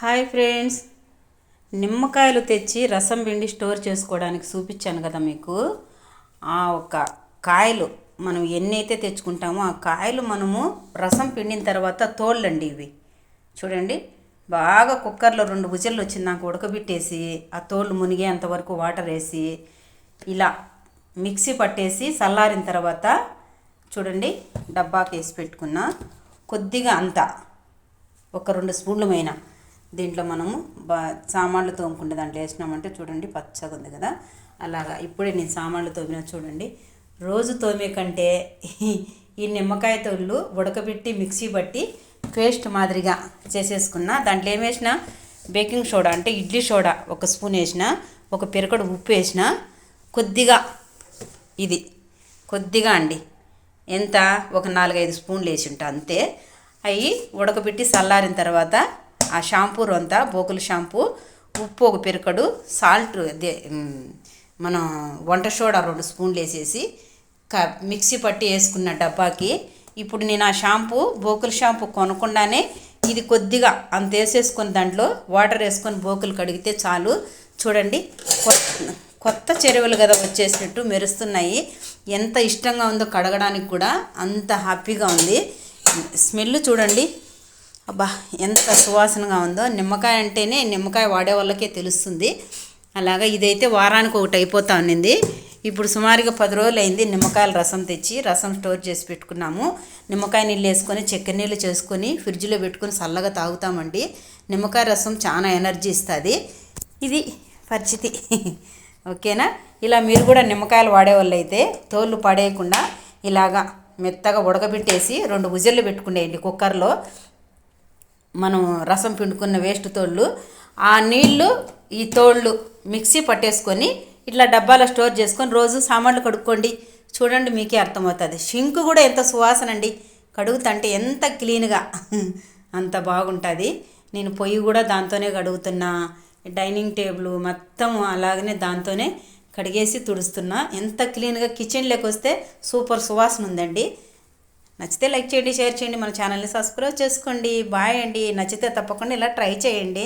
Hi friends, నిమ్మకాయలు తెచ్చి రసం పిండి స్టోర్ చేసుకోవడానికి చూపించాను కదా మీకు. ఆ ఒక కాయలు మనం ఎన్ని అయితే తెచ్చుకుంటామో ఆ కాయలు మనము రసం పిండిన తర్వాత తోళ్ళండి ఇవి చూడండి. బాగా కుక్కర్లో 2 విజిల్లు వచ్చిందాక ఉడకబెట్టేసి ఆ తోళ్ళు మునిగేంతవరకు వాటర్ వేసి ఇలా మిక్సీ పట్టేసి చల్లారిన తర్వాత చూడండి డబ్బాకి వేసి పెట్టుకున్న కొద్దిగా అంతా ఒక 2 స్పూన్ల మైన దీంట్లో మనము సామాన్లు తోముకుంటే దాంట్లో వేసినామంటే చూడండి పచ్చగా ఉంది కదా. అలాగా ఇప్పుడే నేను సామాన్లు తోమినా చూడండి. రోజు తోమే కంటే ఈ నిమ్మకాయ తోళ్ళు ఉడకబెట్టి మిక్సీ పట్టి పేస్ట్ మాదిరిగా చేసేసుకున్నా. దాంట్లో ఏం వేసిన బేకింగ్ సోడా అంటే ఇడ్లీ సోడా 1 స్పూన్ వేసిన, ఒక పిరకడు ఉప్పు వేసిన, కొద్దిగా ఇది కొద్దిగా అండి ఎంత ఒక 4-5 స్పూన్లు వేసి ఉంటా అంతే. అవి ఉడకబెట్టి చల్లారిన తర్వాత ఆ షాంపూ రొంత బోకుల షాంపూ, ఉప్పు ఒక పిరకడు, సాల్ట్ మనం వంట సోడా 2 స్పూన్లు వేసేసి మిక్సీ పట్టి వేసుకున్న డబ్బాకి. ఇప్పుడు నేను ఆ షాంపూ బోకుల షాంపూ కొనకుండానే ఇది కొద్దిగా అంత వేసేసుకొని దాంట్లో వాటర్ వేసుకొని బోకులు కడిగితే చాలు. చూడండి కొత్త చెరువులు కదా వచ్చేసినట్టు మెరుస్తున్నాయి. ఎంత ఇష్టంగా ఉందో కడగడానికి కూడా అంత హ్యాపీగా ఉంది. స్మెల్ చూడండి, అబ్బా ఎంత సువాసనగా ఉందో. నిమ్మకాయ అంటేనే నిమ్మకాయ వాడే వాళ్ళకే తెలుస్తుంది. అలాగా ఇదైతే వారానికి ఒకటి అయిపోతా ఉన్నింది. ఇప్పుడు సుమారుగా 10 రోజులు అయింది నిమ్మకాయల రసం తెచ్చి రసం స్టోర్ చేసి పెట్టుకున్నాము. నిమ్మకాయ నీళ్ళు వేసుకొని చక్కెర నీళ్ళు చేసుకొని ఫ్రిడ్జ్లో పెట్టుకొని చల్లగా తాగుతామండి. నిమ్మకాయ రసం చాలా ఎనర్జీ ఇస్తుంది. ఇది పరిస్థితి ఓకేనా. ఇలా మీరు కూడా నిమ్మకాయలు వాడేవాళ్ళు అయితే తోళ్ళు పడేయకుండా ఇలాగా మెత్తగా ఉడకబెట్టేసి 2 విజిల్లు పెట్టుకునేయండి కుక్కర్లో. మనం రసం పిండుకున్న వేస్ట్ తోళ్ళు ఆ నీళ్ళు ఈ తోళ్ళు మిక్సీ పట్టేసుకొని ఇట్లా డబ్బాలో స్టోర్ చేసుకొని రోజు సామాన్లు కడుక్కోండి. చూడండి మీకే అర్థమవుతుంది. షింక్ కూడా ఎంత సువాసన అండి, కడుగుతుంటే ఎంత క్లీన్గా అంత బాగుంటుంది. నేను పొయ్యి కూడా దాంతోనే కడుగుతున్నా, డైనింగ్ టేబుల్ మొత్తం అలాగనే దాంతోనే కడిగేసి తుడుస్తున్నా. ఎంత క్లీన్గా కిచెన్లోకి వస్తే సూపర్ సువాసన ఉందండి. నచ్చితే లైక్ చేయండి, షేర్ చేయండి, మన ఛానల్ని సబ్స్క్రైబ్ చేసుకోండి. బాయ్ అండి. నచ్చితే తప్పకుండా ఇలా ట్రై చేయండి.